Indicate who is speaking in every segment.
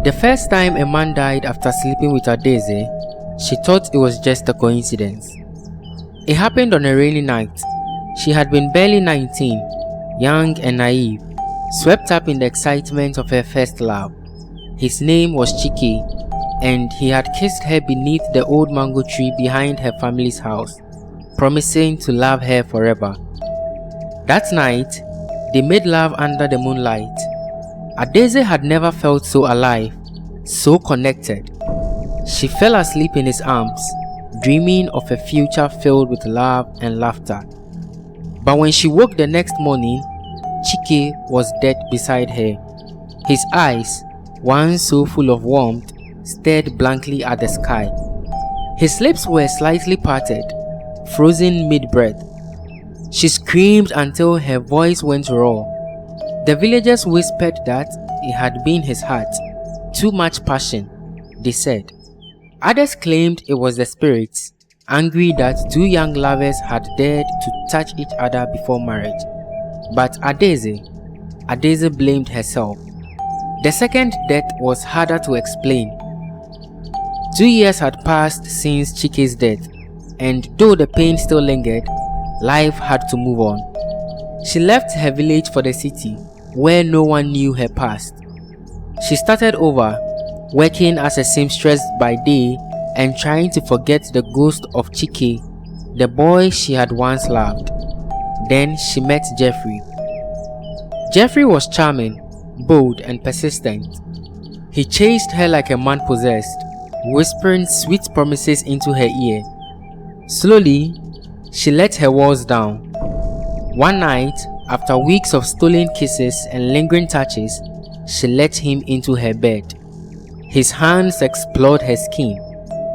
Speaker 1: The first time a man died after sleeping with Adaeze, she thought it was just a coincidence. It happened on a rainy night. She had been barely 19, young and naive, swept up in the excitement of her first love. His name was Chike, and he had kissed her beneath the old mango tree behind her family's house, promising to love her forever. That night, they made love under the moonlight. Adaeze had never felt so alive, so connected. She fell asleep in his arms, dreaming of a future filled with love and laughter. But when she woke the next morning, Chike was dead beside her. His eyes, once so full of warmth, stared blankly at the sky. His lips were slightly parted, frozen mid-breath. She screamed until her voice went raw. The villagers whispered that it had been his heart. Too much passion, they said. Others claimed it was the spirits, angry that two young lovers had dared to touch each other before marriage. But Adaeze blamed herself. The second death was harder to explain. 2 years had passed since Chike's death, and though the pain still lingered, life had to move on. She left her village for the city, where no one knew her past. She started over, working as a seamstress by day and trying to forget the ghost of Chike, the boy she had once loved. Then she met Jeffrey. Jeffrey was charming, bold and persistent. He chased her like a man possessed, whispering sweet promises into her ear. Slowly, she let her walls down. One night, after weeks of stolen kisses and lingering touches, she let him into her bed. His hands explored her skin,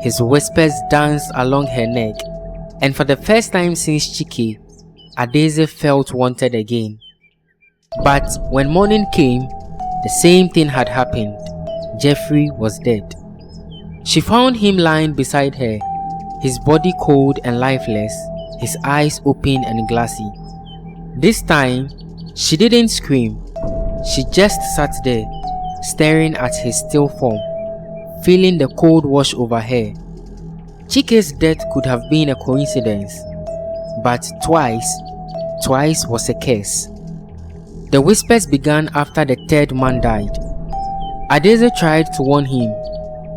Speaker 1: his whispers danced along her neck, and for the first time since Chike, Adaeze felt wanted again. But when morning came, the same thing had happened. Jeffrey was dead. She found him lying beside her, his body cold and lifeless, his eyes open and glassy. This time, she didn't scream. She just sat there, staring at his still form, feeling the cold wash over her. Chike's death could have been a coincidence, but twice was a curse. The whispers began after the third man died. Adaeze tried to warn him.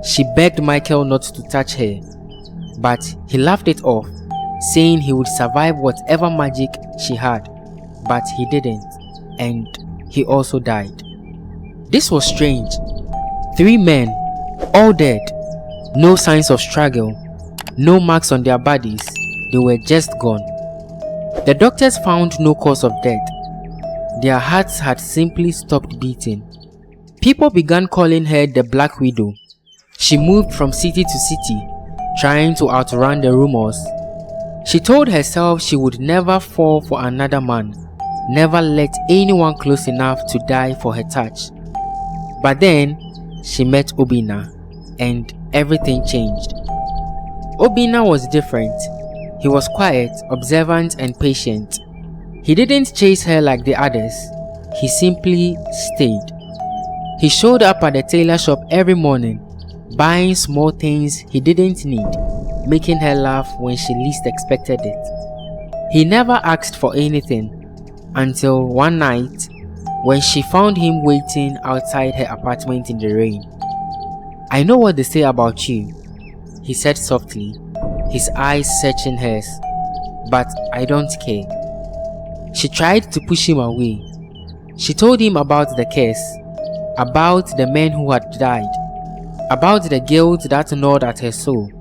Speaker 1: She begged Michael not to touch her, but he laughed it off, saying he would survive whatever magic she had, but he didn't, and he also died. This was strange. 3 men, all dead, no signs of struggle, no marks on their bodies, they were just gone. The doctors found no cause of death. Their hearts had simply stopped beating. People began calling her the Black Widow. She moved from city to city, trying to outrun the rumors. She told herself she would never fall for another man, never let anyone close enough to die for her touch. But then, she met Obinna, and everything changed. Obinna was different. He was quiet, observant, and patient. He didn't chase her like the others. He simply stayed. He showed up at the tailor shop every morning, buying small things he didn't need, making her laugh when she least expected it. He never asked for anything, until one night when she found him waiting outside her apartment in the rain. "I know what they say about you," he said softly, his eyes searching hers, "but I don't care." She tried to push him away. She told him about the curse, about the men who had died, about the guilt that gnawed at her soul.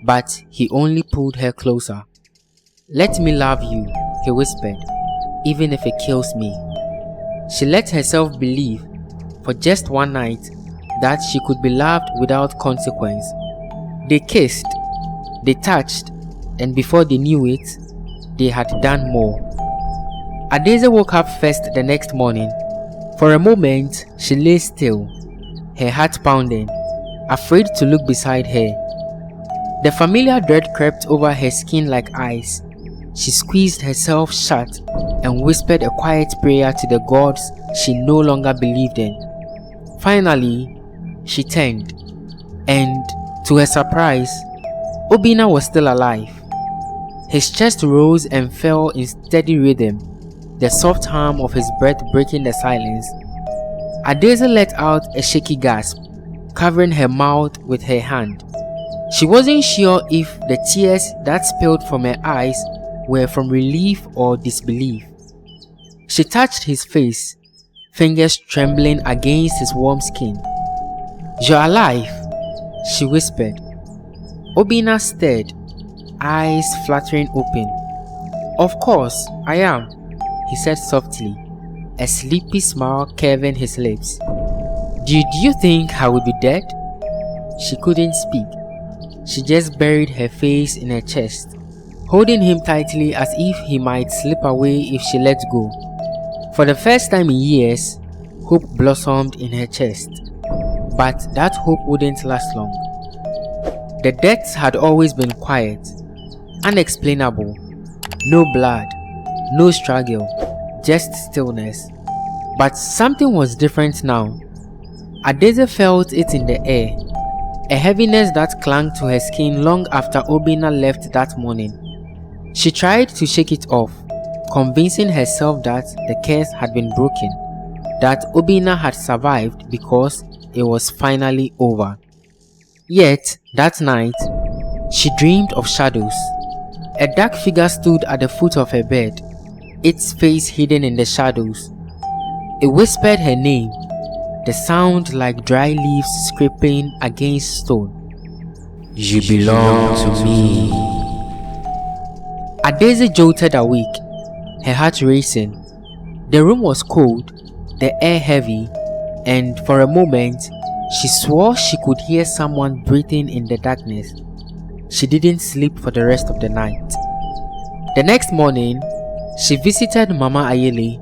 Speaker 1: But he only pulled her closer. "Let me love you," he whispered, "even if it kills me." She let herself believe, for just one night, that she could be loved without consequence. They kissed, they touched, and before they knew it, they had done more. Adaeze woke up first the next morning. For a moment, she lay still, her heart pounding, afraid to look beside her. The familiar dread crept over her skin like ice. She squeezed herself shut and whispered a quiet prayer to the gods she no longer believed in. Finally, She turned, and to her surprise, Obinna was still alive. His chest rose and fell in steady rhythm, the soft hum of his breath breaking the silence. Adaeze let out a shaky gasp, covering her mouth with her hand. She wasn't sure if the tears that spilled from her eyes were from relief or disbelief. She touched his face, fingers trembling against his warm skin. "You're alive," she whispered. Obinna stared, eyes fluttering open. "Of course, I am," he said softly, a sleepy smile curving his lips. Did you think I would be dead?" She couldn't speak. She just buried her face in her chest, holding him tightly as if he might slip away if she let go. For the first time in years, hope blossomed in her chest. But that hope wouldn't last long. The deaths had always been quiet, unexplainable. No blood, no struggle, just stillness. But something was different now. Adaeze felt it in the air, a heaviness that clung to her skin long after Obinna left that morning. She tried to shake it off, convincing herself that the curse had been broken, that Obinna had survived because it was finally over. Yet, that night, she dreamed of shadows. A dark figure stood at the foot of her bed, its face hidden in the shadows. It whispered her name, the sound like dry leaves scraping against stone. "You belong to me." Adaeze jolted awake, her heart racing. The room was cold, the air heavy, and for a moment, she swore she could hear someone breathing in the darkness. She didn't sleep for the rest of the night. The next morning, she visited Mama Ayele,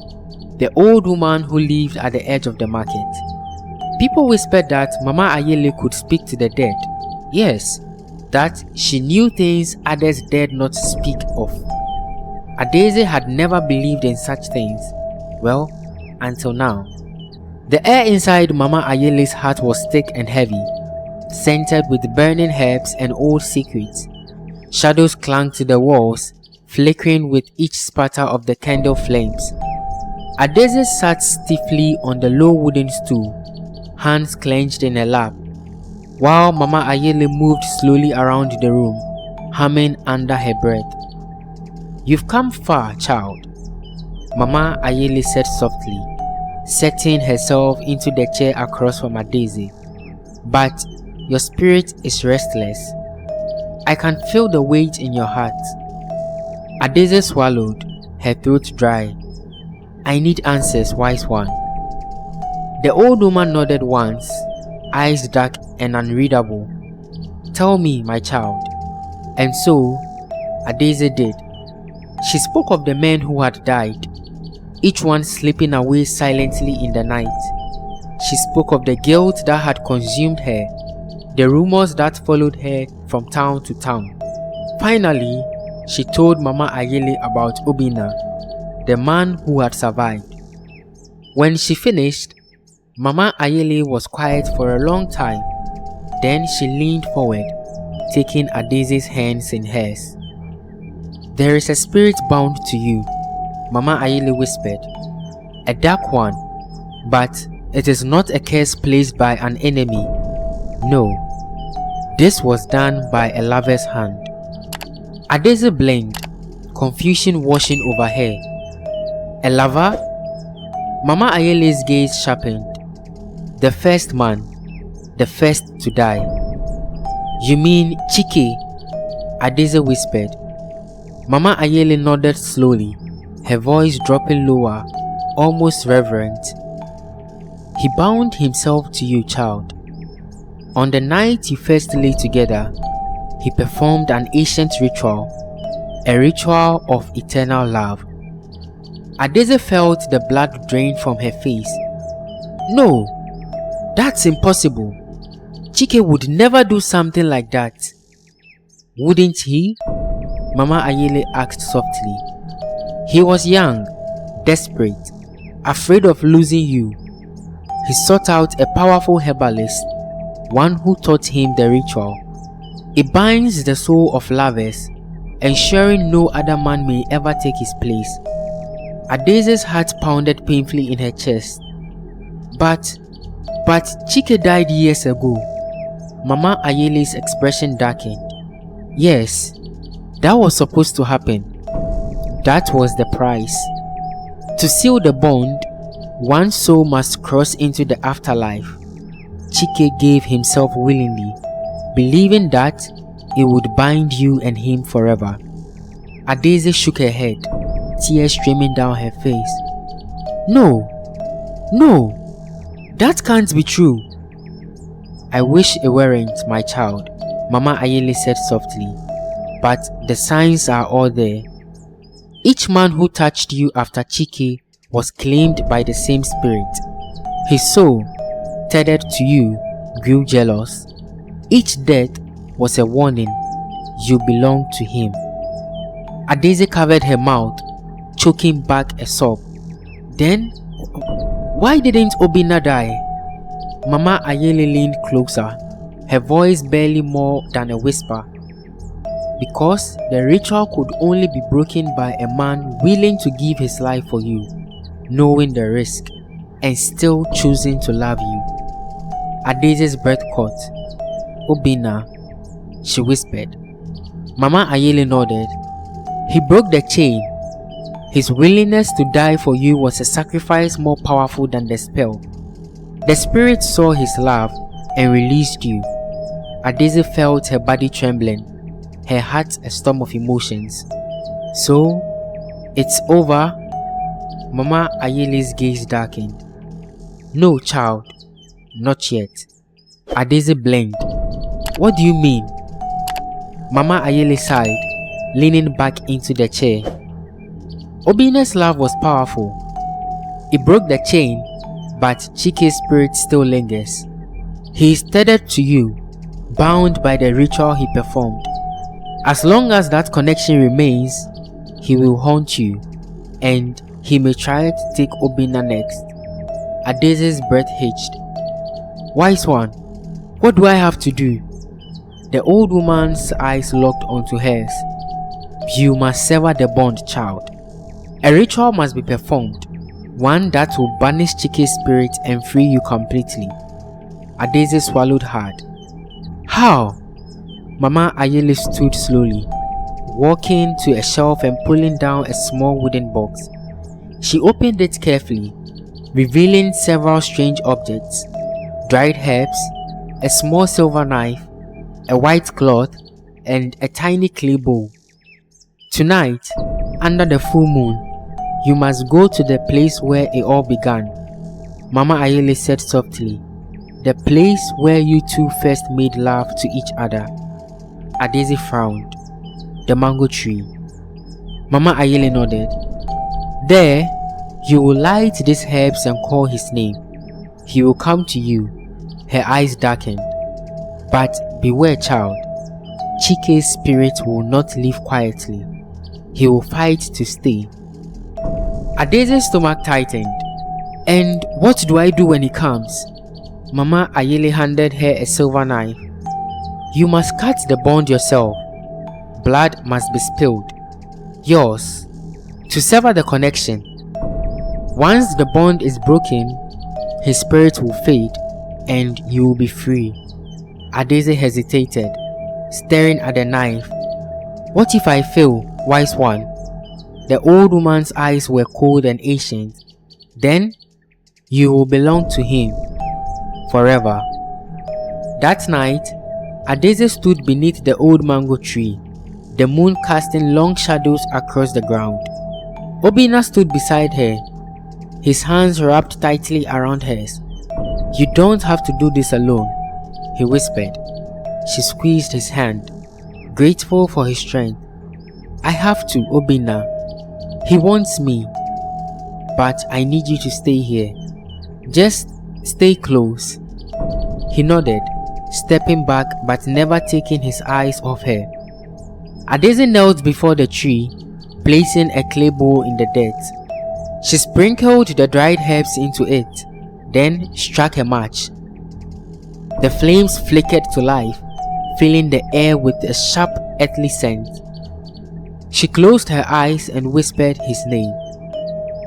Speaker 1: the old woman who lived at the edge of the market. People whispered that Mama Ayele could speak to the dead. Yes, that she knew things others dared not speak of. Adaeze had never believed in such things. Well, until now. The air inside Mama Ayele's heart was thick and heavy, scented with burning herbs and old secrets. Shadows clung to the walls, flickering with each sputter of the candle flames. Adaeze sat stiffly on the low wooden stool, hands clenched in her lap, while Mama Ayele moved slowly around the room, humming under her breath. "You've come far, child," Mama Ayele said softly, setting herself into the chair across from Adaeze. "But your spirit is restless. I can feel the weight in your heart." Adaeze swallowed, her throat dry. "I need answers, wise one." The old woman nodded once, eyes dark and unreadable. "Tell me, my child." And so, Adaeze did. She spoke of the men who had died, each one slipping away silently in the night. She spoke of the guilt that had consumed her, the rumors that followed her from town to town. Finally, she told Mama Ayele about Obinna, the man who had survived. When she finished, Mama Ayele was quiet for a long time. Then she leaned forward, taking Adaeze's hands in hers. "There is a spirit bound to you," Mama Ayele whispered. "A dark one, but it is not a curse placed by an enemy. No, this was done by a lover's hand." Adaeze blinked, confusion washing over her. "A lover?" Mama Ayele's gaze sharpened. "The first man, the first to die." "You mean Chike?" Adaeze whispered. Mama Ayele nodded slowly, her voice dropping lower, almost reverent. "He bound himself to you, child. On the night you first lay together, he performed an ancient ritual, a ritual of eternal love." Adaeze felt the blood drain from her face. "No, that's impossible. Chike would never do something like that." "Wouldn't he?" Mama Ayele asked softly. "He was young, desperate, afraid of losing you. He sought out a powerful herbalist, one who taught him the ritual. It binds the soul of lovers, ensuring no other man may ever take his place. Adeze's heart pounded painfully in her chest. But Chike died years ago. Mama Ayele's expression darkened. Yes, that was supposed to happen. That was the price. To seal the bond, one soul must cross into the afterlife. Chike gave himself willingly, believing that it would bind you and him forever. Adeze shook her head, tears streaming down her face. No, that can't be true. I wish it weren't, my child, Mama Ayele said softly, but the signs are all there. Each man who touched you after Chike was claimed by the same spirit. His soul, tethered to you, grew jealous. Each death was a warning you belonged to him. Adeze covered her mouth, choking back a sob. Then, why didn't Obinna die? Mama Ayele leaned closer, her voice barely more than a whisper. Because the ritual could only be broken by a man willing to give his life for you, knowing the risk, and still choosing to love you. Adeze's breath caught. Obinna, she whispered. Mama Ayele nodded. He broke the chain. His willingness to die for you was a sacrifice more powerful than the spell. The spirit saw his love and released you. Adeze felt her body trembling, her heart a storm of emotions. So, it's over? Mama Ayele's gaze darkened. No, child, not yet. Adeze blinked. What do you mean? Mama Ayele sighed, leaning back into the chair. Obinna's love was powerful. It broke the chain, but Chike's spirit still lingers. He is tethered to you, bound by the ritual he performed. As long as that connection remains, he will haunt you, and he may try to take Obinna next. Adeze's breath hitched. Wise one, what do I have to do? The old woman's eyes locked onto hers. You must sever the bond, child. A ritual must be performed, one that will banish Chike's spirit and free you completely. Adeze swallowed hard. How? Mama Ayele stood slowly, walking to a shelf and pulling down a small wooden box. She opened it carefully, revealing several strange objects: dried herbs, a small silver knife, a white cloth, and a tiny clay bowl. Tonight, under the full moon, you must go to the place where it all began, Mama Ayele said softly. The place where you two first made love to each other. Adeze frowned. The mango tree. Mama Ayele nodded. There, you will light these herbs and call his name. He will come to you. Her eyes darkened. But beware, child. Chike's spirit will not live quietly. He will fight to stay. Adeze's stomach tightened. And what do I do when he comes? Mama Ayele handed her a silver knife. You must cut the bond yourself. Blood must be spilled. Yours. To sever the connection. Once the bond is broken, his spirit will fade and you will be free. Adeze hesitated, staring at the knife. What if I fail, wise one? The old woman's eyes were cold and ancient. Then, you will belong to him forever. That night, Adeze stood beneath the old mango tree, the moon casting long shadows across the ground. Obinna stood beside her, his hands wrapped tightly around hers. You don't have to do this alone, he whispered. She squeezed his hand, grateful for his strength. I have to, Obinna. He wants me, but I need you to stay here. Just stay close. He nodded, stepping back but never taking his eyes off her. Adeze knelt before the tree, placing a clay bowl in the dirt. She sprinkled the dried herbs into it, then struck a match. The flames flickered to life, filling the air with a sharp earthly scent. She closed her eyes and whispered his name,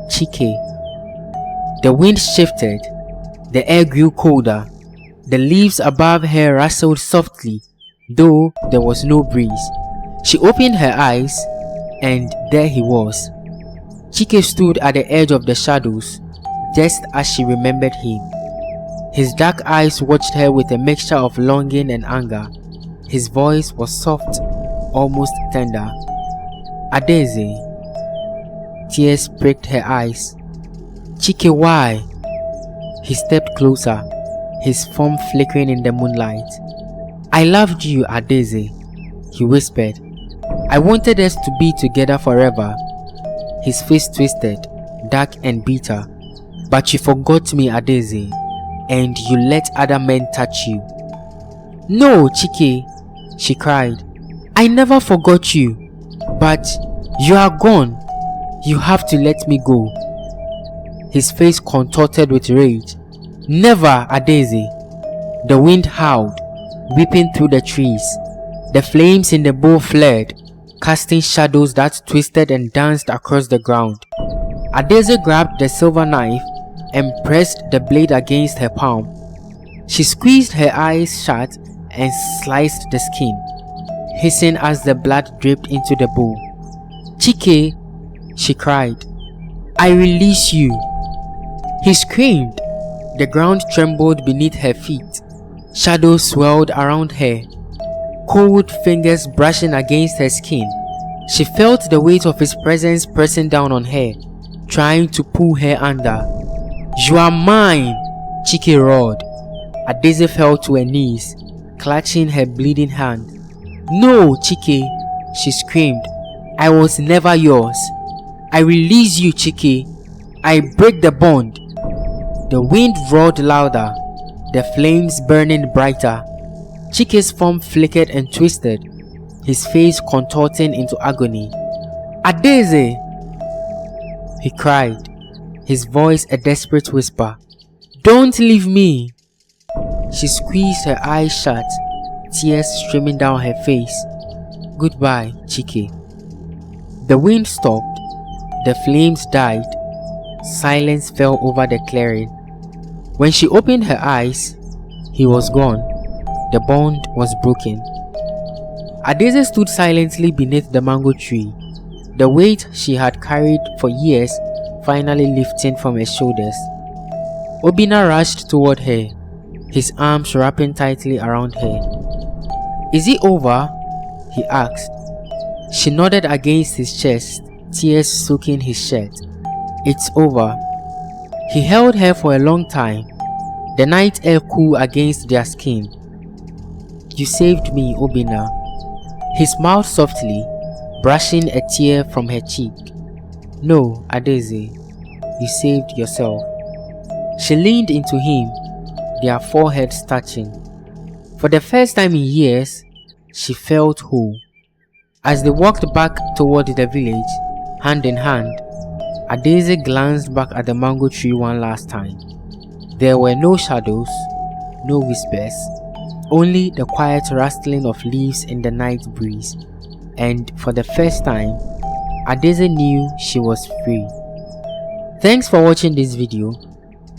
Speaker 1: Chike. The wind shifted, the air grew colder, the leaves above her rustled softly, though there was no breeze. She opened her eyes, and there he was. Chike stood at the edge of the shadows, just as she remembered him. His dark eyes watched her with a mixture of longing and anger. His voice was soft, almost tender. Adaeze. Tears pricked her eyes. Chike, why? He stepped closer, his form flickering in the moonlight. I loved you, Adaeze, he whispered. I wanted us to be together forever. His face twisted, dark and bitter. But you forgot me, Adaeze, and you let other men touch you. No, Chike, she cried. I never forgot you, but you are gone. You have to let me go. His face contorted with rage. Never, Adaeze. The wind howled, whipping through the trees. The flames in the bow flared, casting shadows that twisted and danced across the ground. Adaeze grabbed the silver knife and pressed the blade against her palm. She squeezed her eyes shut and sliced the skin, hissing as the blood dripped into the bowl. Chike, she cried, I release you. He screamed. The ground trembled beneath her feet. Shadows swirled around her, cold fingers brushing against her skin. She felt the weight of his presence pressing down on her, trying to pull her under. You are mine, Chike roared. Adaeze fell to her knees, clutching her bleeding hand. No, Chike, she screamed. I was never yours. I release you, Chike. I break the bond. The wind roared louder, the flames burning brighter. Chike's form flickered and twisted, his face contorting into agony. Adaeze! He cried, his voice a desperate whisper. Don't leave me! She squeezed her eyes shut, tears streaming down her face. Goodbye, Chike. The wind stopped, the flames died, silence fell over the clearing. When she opened her eyes, he was gone. The bond was broken. Adaeze stood silently beneath the mango tree, the weight she had carried for years finally lifting from her shoulders. Obinna rushed toward her, his arms wrapping tightly around her. Is it over? He asked. She nodded against his chest, tears soaking his shirt. It's over. He held her for a long time, the night air cool against their skin. You saved me, Obinna. He smiled softly, brushing a tear from her cheek. No, Adaeze, you saved yourself. She leaned into him, their foreheads touching. For the first time in years, she felt whole. As they walked back toward the village, hand in hand, Adaeze glanced back at the mango tree one last time. There were no shadows, no whispers, only the quiet rustling of leaves in the night breeze. And for the first time, Adaeze knew she was free. Thanks for watching this video.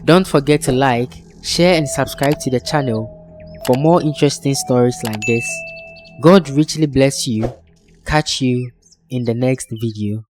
Speaker 1: Don't forget to like, share and subscribe to the channel for more interesting stories like this. God richly bless you. Catch you in the next video.